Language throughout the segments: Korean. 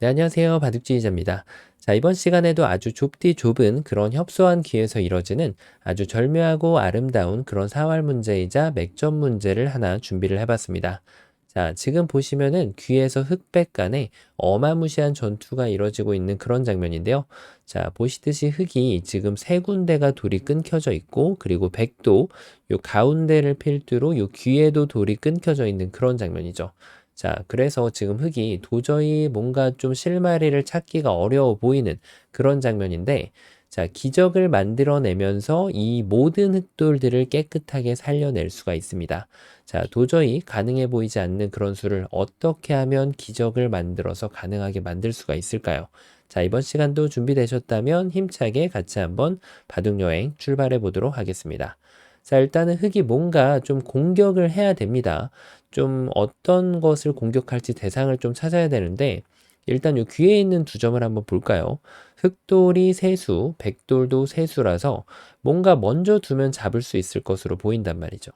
네, 안녕하세요. 바둑지휘자입니다. 자, 이번 시간에도 아주 좁디 좁은 그런 협소한 귀에서 이뤄지는 아주 절묘하고 아름다운 그런 사활 문제이자 맥점 문제를 하나 준비를 해봤습니다. 자, 지금 보시면은 귀에서 흑백 간에 어마무시한 전투가 이뤄지고 있는 그런 장면인데요. 자, 보시듯이 흑이 지금 세 군데가 돌이 끊겨져 있고, 그리고 백도 요 가운데를 필두로 요 귀에도 돌이 끊겨져 있는 그런 장면이죠. 자, 그래서 지금 흑이 도저히 뭔가 좀 실마리를 찾기가 어려워 보이는 그런 장면인데, 자, 기적을 만들어내면서 이 모든 흑돌들을 깨끗하게 살려낼 수가 있습니다. 자, 도저히 가능해 보이지 않는 그런 수를 어떻게 하면 기적을 만들어서 가능하게 만들 수가 있을까요? 자, 이번 시간도 준비되셨다면 힘차게 같이 한번 바둑여행 출발해 보도록 하겠습니다. 자, 일단은 흑이 뭔가 좀 공격을 해야 됩니다. 좀 어떤 것을 공격할지 대상을 좀 찾아야 되는데, 일단 요 귀에 있는 두 점을 한번 볼까요? 흑돌이 세수, 백돌도 세수라서 뭔가 먼저 두면 잡을 수 있을 것으로 보인단 말이죠.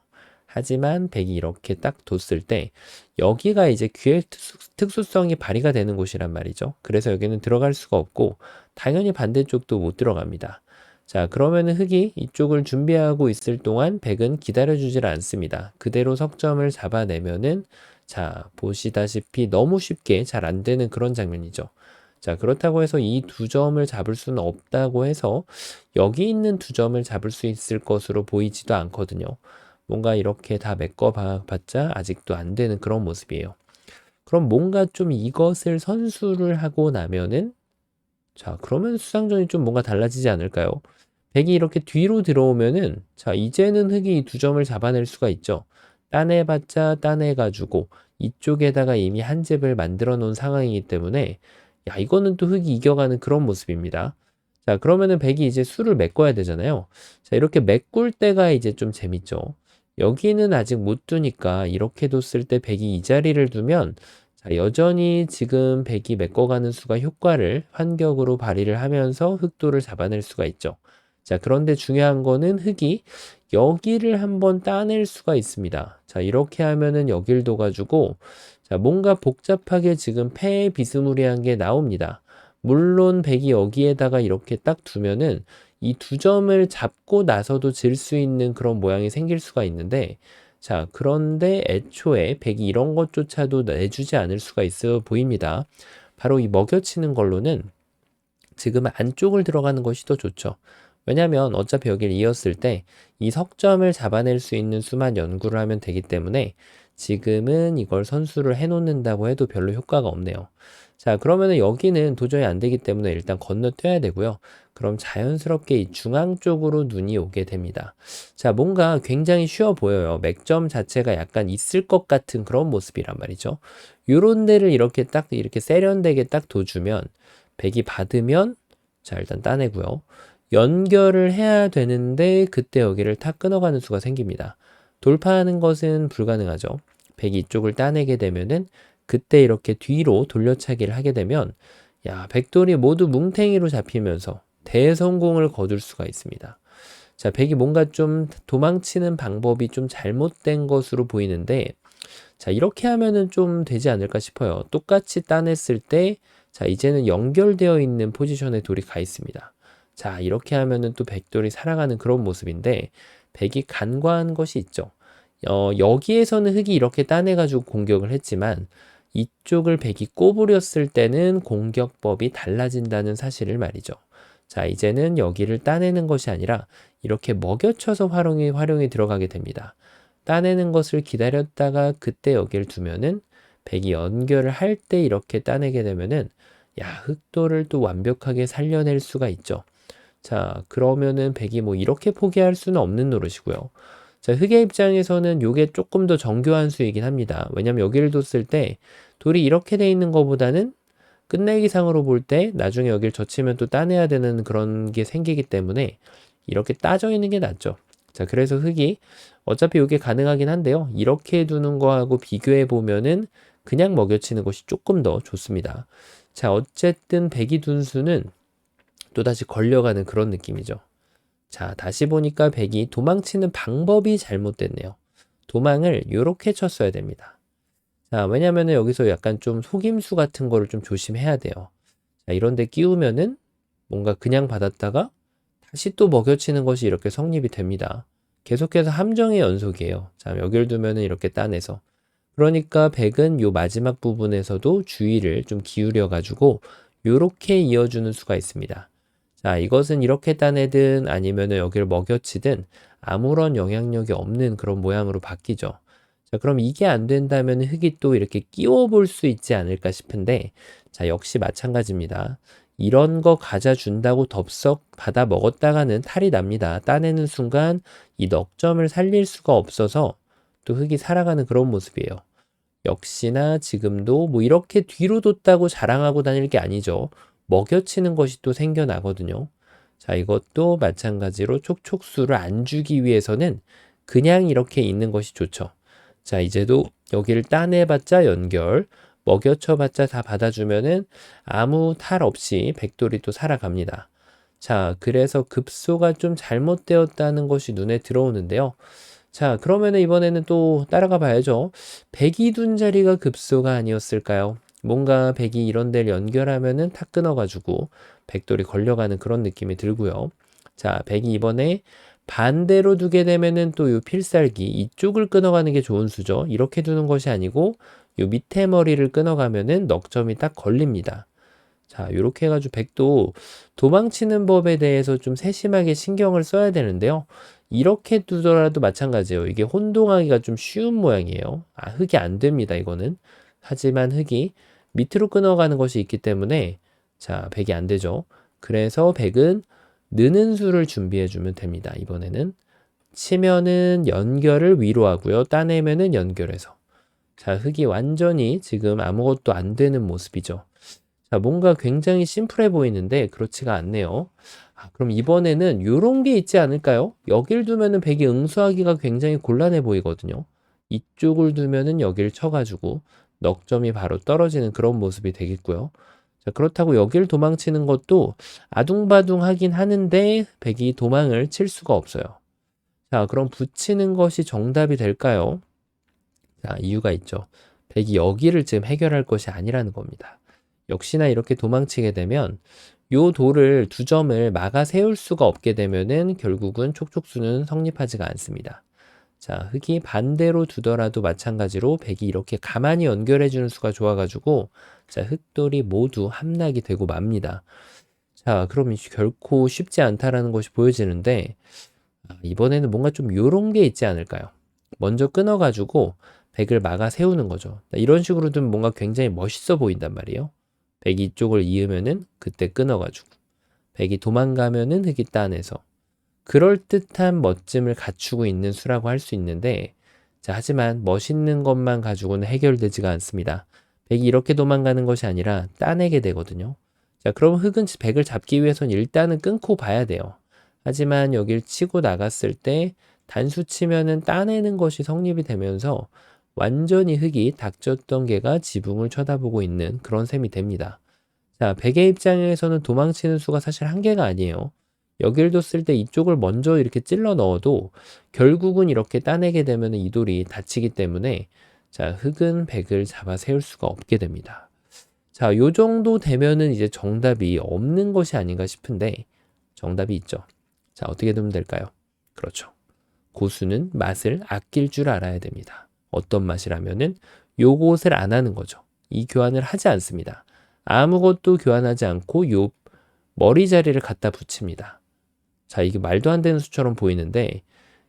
하지만 백이 이렇게 딱 뒀을 때 여기가 이제 귀의 특수성이 발휘가 되는 곳이란 말이죠. 그래서 여기는 들어갈 수가 없고 당연히 반대쪽도 못 들어갑니다. 자, 그러면은 흑이 이쪽을 준비하고 있을 동안 백은 기다려주질 않습니다. 그대로 석점을 잡아내면은 자, 보시다시피 너무 쉽게 잘 안 되는 그런 장면이죠. 자, 그렇다고 해서 이 두 점을 잡을 수는 없다고 해서 여기 있는 두 점을 잡을 수 있을 것으로 보이지도 않거든요. 뭔가 이렇게 다 메꿔봤자 아직도 안 되는 그런 모습이에요. 그럼 뭔가 좀 이것을 선수를 하고 나면은 자, 그러면 수상전이 좀 뭔가 달라지지 않을까요? 백이 이렇게 뒤로 들어오면은 자, 이제는 흑이 이 두 점을 잡아낼 수가 있죠. 따내봤자 따내가지고 이쪽에다가 이미 한 잽을 만들어 놓은 상황이기 때문에 야, 이거는 또 흑이 이겨가는 그런 모습입니다. 자, 그러면은 백이 이제 수를 메꿔야 되잖아요. 자, 이렇게 메꿀 때가 이제 좀 재밌죠. 여기는 아직 못 두니까 이렇게 뒀을 때 백이 이 자리를 두면 자, 여전히 지금 백이 메꿔가는 수가 효과를 환격으로 발휘를 하면서 흑도를 잡아낼 수가 있죠. 자, 그런데 중요한 거는 흑이 여기를 한번 따낼 수가 있습니다. 자, 이렇게 하면은 여길 둬가지고 자, 뭔가 복잡하게 지금 패 비스무리한 게 나옵니다. 물론 백이 여기에다가 이렇게 딱 두면은 이 두 점을 잡고 나서도 질 수 있는 그런 모양이 생길 수가 있는데 자, 그런데 애초에 백이 이런 것조차도 내주지 않을 수가 있어 보입니다. 바로 이 먹여치는 걸로는 지금은 안쪽을 들어가는 것이 더 좋죠. 왜냐하면 어차피 여기를 이었을 때 이 석점을 잡아낼 수 있는 수만 연구를 하면 되기 때문에 지금은 이걸 선수를 해놓는다고 해도 별로 효과가 없네요. 자, 그러면은 여기는 도저히 안 되기 때문에 일단 건너뛰어야 되고요. 그럼 자연스럽게 이 중앙 쪽으로 눈이 오게 됩니다. 자, 뭔가 굉장히 쉬워 보여요. 맥점 자체가 약간 있을 것 같은 그런 모습이란 말이죠. 요런 데를 이렇게 딱 이렇게 세련되게 딱 둬주면 백이 받으면 자, 일단 따내고요. 연결을 해야 되는데 그때 여기를 탁 끊어가는 수가 생깁니다. 돌파하는 것은 불가능하죠. 백이 이쪽을 따내게 되면은 그때 이렇게 뒤로 돌려차기를 하게 되면 야, 백돌이 모두 뭉탱이로 잡히면서 대성공을 거둘 수가 있습니다. 자, 백이 뭔가 좀 도망치는 방법이 좀 잘못된 것으로 보이는데 자, 이렇게 하면은 좀 되지 않을까 싶어요. 똑같이 따냈을 때 자, 이제는 연결되어 있는 포지션에 돌이 가 있습니다. 자, 이렇게 하면은 또 백돌이 살아가는 그런 모습인데 백이 간과한 것이 있죠. 여기에서는 흑이 이렇게 따내가지고 공격을 했지만 이쪽을 백이 꼬부렸을 때는 공격법이 달라진다는 사실을 말이죠. 자, 이제는 여기를 따내는 것이 아니라 이렇게 먹여쳐서 활용이 들어가게 됩니다. 따내는 것을 기다렸다가 그때 여기를 두면은 백이 연결을 할 때 이렇게 따내게 되면은 야, 흑도를 또 완벽하게 살려낼 수가 있죠. 자, 그러면은 백이 뭐 이렇게 포기할 수는 없는 노릇이고요. 자, 흑의 입장에서는 요게 조금 더 정교한 수이긴 합니다. 왜냐면 여기를 뒀을 때 돌이 이렇게 돼 있는 것보다는 끝내기상으로 볼 때 나중에 여기를 젖히면 또 따내야 되는 그런 게 생기기 때문에 이렇게 따져 있는 게 낫죠. 자, 그래서 흑이 어차피 이게 가능하긴 한데요. 이렇게 두는 거하고 비교해 보면은 그냥 먹여치는 것이 조금 더 좋습니다. 자, 어쨌든 백이 둔 수는 또다시 걸려가는 그런 느낌이죠. 자, 다시 보니까 백이 도망치는 방법이 잘못됐네요. 도망을 이렇게 쳤어야 됩니다. 자, 왜냐면은 여기서 약간 좀 속임수 같은 거를 좀 조심해야 돼요. 자, 이런 데 끼우면은 뭔가 그냥 받았다가 다시 또 먹여치는 것이 이렇게 성립이 됩니다. 계속해서 함정의 연속이에요. 자, 여기를 두면은 이렇게 따내서. 그러니까 백은 요 마지막 부분에서도 주의를 좀 기울여 가지고 요렇게 이어주는 수가 있습니다. 자, 이것은 이렇게 따내든 아니면은 여기를 먹여치든 아무런 영향력이 없는 그런 모양으로 바뀌죠. 자, 그럼 이게 안 된다면 흙이 또 이렇게 끼워 볼 수 있지 않을까 싶은데, 자, 역시 마찬가지입니다. 이런 거 과자 준다고 덥석 받아 먹었다가는 탈이 납니다. 따내는 순간 이 넉점을 살릴 수가 없어서 또 흙이 살아가는 그런 모습이에요. 역시나 지금도 뭐 이렇게 뒤로 뒀다고 자랑하고 다닐 게 아니죠. 먹여치는 것이 또 생겨나거든요. 자, 이것도 마찬가지로 촉촉수를 안 주기 위해서는 그냥 이렇게 있는 것이 좋죠. 자, 이제도 여기를 따내봤자 연결, 먹여쳐봤자 다 받아주면은 아무 탈 없이 백돌이 또 살아갑니다. 자, 그래서 급소가 좀 잘못되었다는 것이 눈에 들어오는데요. 자, 그러면은 이번에는 또 따라가 봐야죠. 백이 둔 자리가 급소가 아니었을까요? 뭔가 백이 이런 데를 연결하면은 탁 끊어가지고 백돌이 걸려가는 그런 느낌이 들고요. 자, 백이 이번에 반대로 두게 되면은 또 요 필살기 이쪽을 끊어가는 게 좋은 수죠. 이렇게 두는 것이 아니고 요 밑에 머리를 끊어가면은 넉점이 딱 걸립니다. 자, 요렇게 해가지고 백도 도망치는 법에 대해서 좀 세심하게 신경을 써야 되는데요. 이렇게 두더라도 마찬가지예요. 이게 혼동하기가 좀 쉬운 모양이에요. 아, 흙이 안 됩니다, 이거는. 하지만 흙이 밑으로 끊어가는 것이 있기 때문에 자, 백이 안 되죠. 그래서 백은 느는 수를 준비해 주면 됩니다. 이번에는 치면은 연결을 위로 하고요. 따내면은 연결해서. 자, 흙이 완전히 지금 아무것도 안 되는 모습이죠. 자, 뭔가 굉장히 심플해 보이는데 그렇지가 않네요. 아, 그럼 이번에는 요런 게 있지 않을까요? 여길 두면은 백이 응수하기가 굉장히 곤란해 보이거든요. 이쪽을 두면은 여길 쳐가지고 넉점이 바로 떨어지는 그런 모습이 되겠고요. 자, 그렇다고 여길 도망치는 것도 아둥바둥하긴 하는데 백이 도망을 칠 수가 없어요. 자, 그럼 붙이는 것이 정답이 될까요? 자, 이유가 있죠. 백이 여기를 지금 해결할 것이 아니라는 겁니다. 역시나 이렇게 도망치게 되면 요 돌을 두 점을 막아 세울 수가 없게 되면은 결국은 촉촉수는 성립하지가 않습니다. 자, 흙이 반대로 두더라도 마찬가지로 백이 이렇게 가만히 연결해 주는 수가 좋아가지고 자, 흙돌이 모두 함락이 되고 맙니다. 자, 그럼 결코 쉽지 않다라는 것이 보여지는데 이번에는 뭔가 좀 요런 게 있지 않을까요? 먼저 끊어가지고 백을 막아 세우는 거죠. 이런 식으로 좀 뭔가 굉장히 멋있어 보인단 말이에요. 백이 이쪽을 이으면은 그때 끊어가지고 백이 도망가면은 흙이 따내서 그럴듯한 멋짐을 갖추고 있는 수라고 할 수 있는데 자, 하지만 멋있는 것만 가지고는 해결되지가 않습니다. 백이 이렇게 도망가는 것이 아니라 따내게 되거든요. 자, 그럼 흙은 백을 잡기 위해선 일단은 끊고 봐야 돼요. 하지만 여길 치고 나갔을 때 단수 치면은 따내는 것이 성립이 되면서 완전히 흙이 닥쳤던 개가 지붕을 쳐다보고 있는 그런 셈이 됩니다. 자, 백의 입장에서는 도망치는 수가 사실 한계가 아니에요. 여길 뒀을 때 이쪽을 먼저 이렇게 찔러 넣어도 결국은 이렇게 따내게 되면 이 돌이 다치기 때문에 자, 흙은 백을 잡아 세울 수가 없게 됩니다. 자, 요 정도 되면은 이제 정답이 없는 것이 아닌가 싶은데 정답이 있죠. 자, 어떻게 되면 될까요? 그렇죠. 고수는 맛을 아낄 줄 알아야 됩니다. 어떤 맛이라면은 요것을 안 하는 거죠. 이 교환을 하지 않습니다. 아무것도 교환하지 않고 요 머리 자리를 갖다 붙입니다. 자, 이게 말도 안 되는 수처럼 보이는데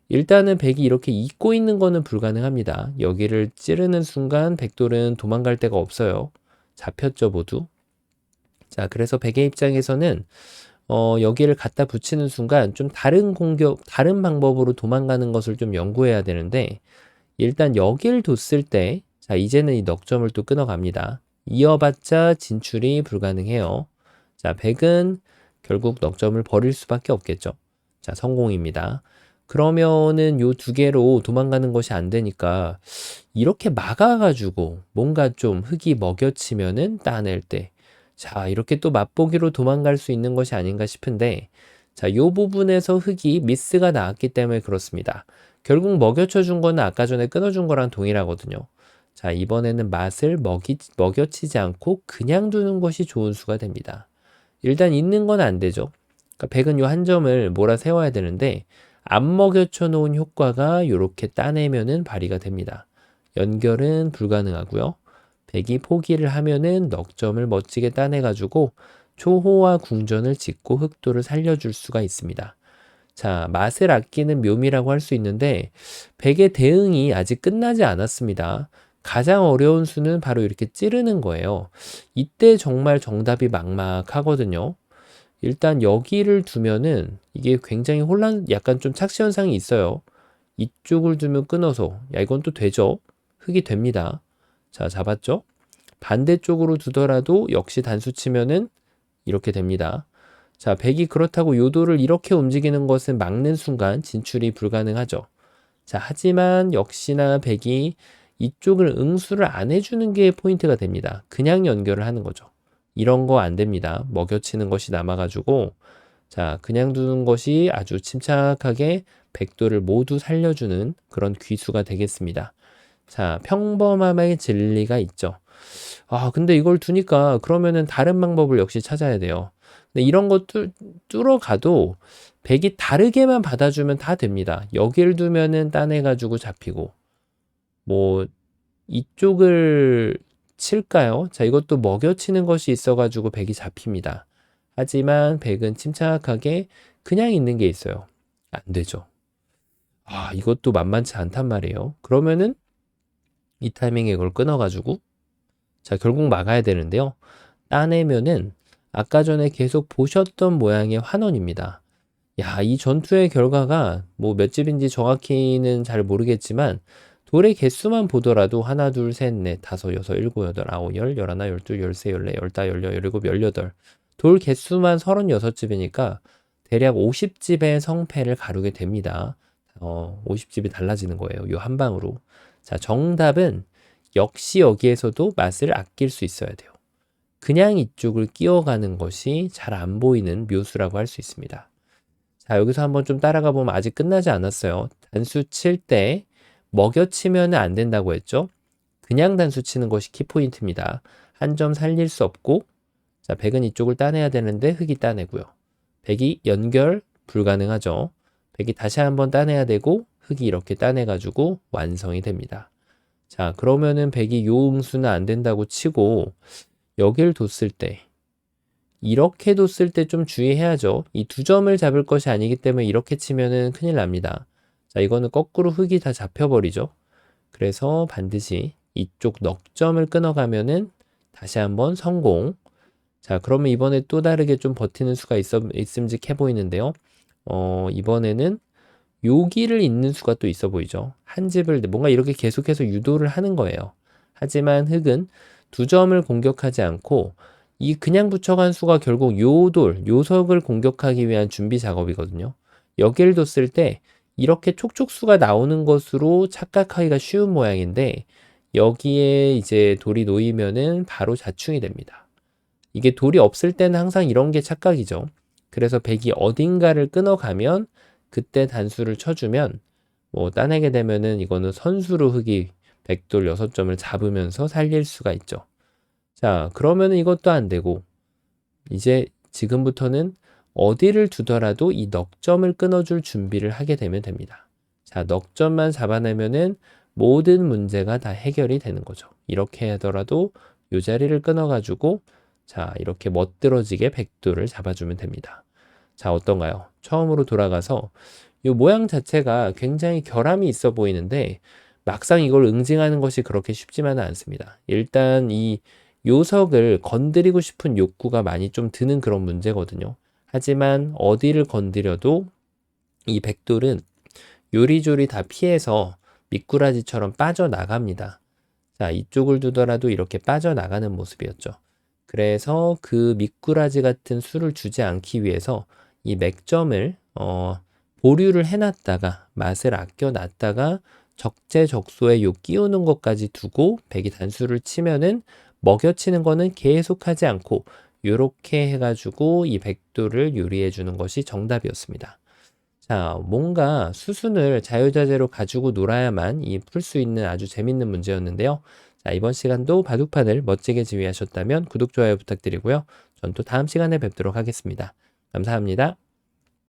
일단은 백이 이렇게 잇고 있는 거는 불가능합니다. 여기를 찌르는 순간 백돌은 도망갈 데가 없어요. 잡혔죠, 모두. 자, 그래서 백의 입장에서는 여기를 갖다 붙이는 순간 좀 다른 공격, 다른 방법으로 도망가는 것을 좀 연구해야 되는데 일단 여길 뒀을 때 자, 이제는 이 넉점을 또 끊어갑니다. 이어봤자 진출이 불가능해요. 자, 백은 결국 넉점을 버릴 수밖에 없겠죠. 자, 성공입니다. 그러면은 요 두 개로 도망가는 것이 안 되니까 이렇게 막아가지고 뭔가 좀 흙이 먹여치면은 따낼 때 자, 이렇게 또 맛보기로 도망갈 수 있는 것이 아닌가 싶은데 자, 요 부분에서 흙이 미스가 나왔기 때문에 그렇습니다. 결국 먹여쳐 준 거는 아까 전에 끊어준 거랑 동일하거든요. 자, 이번에는 맛을 먹여치지 않고 그냥 두는 것이 좋은 수가 됩니다. 일단 있는 건 안 되죠. 그러니까 100은 요 한 점을 몰아세워야 되는데 안 먹여쳐 놓은 효과가 이렇게 따내면은 발휘가 됩니다. 연결은 불가능하고요. 100이 포기를 하면은 넉 점을 멋지게 따내가지고 초호화 궁전을 짓고 흑도를 살려줄 수가 있습니다. 자, 맛을 아끼는 묘미라고 할 수 있는데 100의 대응이 아직 끝나지 않았습니다. 가장 어려운 수는 바로 이렇게 찌르는 거예요. 이때 정말 정답이 막막하거든요. 일단 여기를 두면은 이게 굉장히 약간 좀 착시 현상이 있어요. 이쪽을 두면 끊어서, 야, 이건 또 되죠? 흙이 됩니다. 자, 잡았죠? 반대쪽으로 두더라도 역시 단수 치면은 이렇게 됩니다. 자, 100이 그렇다고 요도를 이렇게 움직이는 것은 막는 순간 진출이 불가능하죠. 자, 하지만 역시나 100이 이쪽을 응수를 안 해주는 게 포인트가 됩니다. 그냥 연결을 하는 거죠. 이런 거 안 됩니다. 먹여치는 것이 남아가지고, 자, 그냥 두는 것이 아주 침착하게 백도를 모두 살려주는 그런 귀수가 되겠습니다. 자, 평범함의 진리가 있죠. 아, 근데 이걸 두니까 그러면은 다른 방법을 역시 찾아야 돼요. 근데 이런 거 뚫어가도 100이 다르게만 받아주면 다 됩니다. 여길 두면은 따내가지고 잡히고, 뭐, 이쪽을 칠까요? 자, 이것도 먹여치는 것이 있어가지고 100이 잡힙니다. 하지만 100은 침착하게 그냥 있는 게 있어요. 안 되죠. 아, 이것도 만만치 않단 말이에요. 그러면은 이 타이밍에 이걸 끊어가지고, 자, 결국 막아야 되는데요. 따내면은 아까 전에 계속 보셨던 모양의 환원입니다. 야, 이 전투의 결과가 뭐 몇 집인지 정확히는 잘 모르겠지만 돌의 개수만 보더라도 하나, 둘, 셋, 넷, 다섯, 여섯, 일곱, 여덟, 아홉, 열, 열하나, 열둘, 열세, 열네, 열다, 열여, 열일곱, 열여덟. 돌 개수만 36집이니까 대략 50집의 성패를 가르게 됩니다. 50집이 달라지는 거예요. 요 한 방으로. 자, 정답은 역시 여기에서도 맛을 아낄 수 있어야 돼요. 그냥 이쪽을 끼워가는 것이 잘 안 보이는 묘수라고 할 수 있습니다. 자, 여기서 한번 좀 따라가 보면 아직 끝나지 않았어요. 단수 칠 때 먹여치면 안 된다고 했죠? 그냥 단수 치는 것이 키포인트입니다. 한 점 살릴 수 없고, 자, 100은 이쪽을 따내야 되는데 흙이 따내고요. 100이 연결 불가능하죠. 100이 다시 한번 따내야 되고 흙이 이렇게 따내가지고 완성이 됩니다. 자, 그러면은 100이 요 응수는 안 된다고 치고 여길 뒀을 때 이렇게 뒀을 때 좀 주의해야죠. 이 두 점을 잡을 것이 아니기 때문에 이렇게 치면은 큰일 납니다. 자, 이거는 거꾸로 흙이 다 잡혀버리죠. 그래서 반드시 이쪽 넉점을 끊어가면은 다시 한번 성공. 자, 그러면 이번에 또 다르게 좀 버티는 수가 있음직해 보이는데요. 이번에는 여기를 잇는 수가 또 있어 보이죠. 한 집을 뭔가 이렇게 계속해서 유도를 하는 거예요. 하지만 흙은 두 점을 공격하지 않고 이 그냥 붙여간 수가 결국 요석을 공격하기 위한 준비 작업이거든요. 여기를 뒀을 때 이렇게 촉촉수가 나오는 것으로 착각하기가 쉬운 모양인데 여기에 이제 돌이 놓이면은 바로 자충이 됩니다. 이게 돌이 없을 때는 항상 이런 게 착각이죠. 그래서 백이 어딘가를 끊어가면 그때 단수를 쳐주면 뭐 따내게 되면은 이거는 선수로 흙이 백돌 6점을 잡으면서 살릴 수가 있죠. 자, 그러면은 이것도 안 되고 이제 지금부터는 어디를 두더라도 이 넉점을 끊어줄 준비를 하게 되면 됩니다. 자, 넉점만 잡아내면은 모든 문제가 다 해결이 되는 거죠. 이렇게 하더라도 이 자리를 끊어가지고 자, 이렇게 멋들어지게 백도를 잡아주면 됩니다. 자, 어떤가요? 처음으로 돌아가서 이 모양 자체가 굉장히 결함이 있어 보이는데 막상 이걸 응징하는 것이 그렇게 쉽지만은 않습니다. 일단 이 요석을 건드리고 싶은 욕구가 많이 좀 드는 그런 문제거든요. 하지만 어디를 건드려도 이 백돌은 요리조리 다 피해서 미꾸라지처럼 빠져나갑니다. 자, 이쪽을 두더라도 이렇게 빠져나가는 모습이었죠. 그래서 그 미꾸라지 같은 수를 주지 않기 위해서 이 맥점을 보류를 해놨다가 맛을 아껴놨다가 적재적소에 요 끼우는 것까지 두고 백이 단수를 치면은 먹여치는 거는 계속하지 않고 요렇게 해가지고 이 백도를 요리해 주는 것이 정답이었습니다. 자, 뭔가 수순을 자유자재로 가지고 놀아야만 풀 수 있는 아주 재밌는 문제였는데요. 자, 이번 시간도 바둑판을 멋지게 지휘하셨다면 구독, 좋아요 부탁드리고요. 전 또 다음 시간에 뵙도록 하겠습니다. 감사합니다.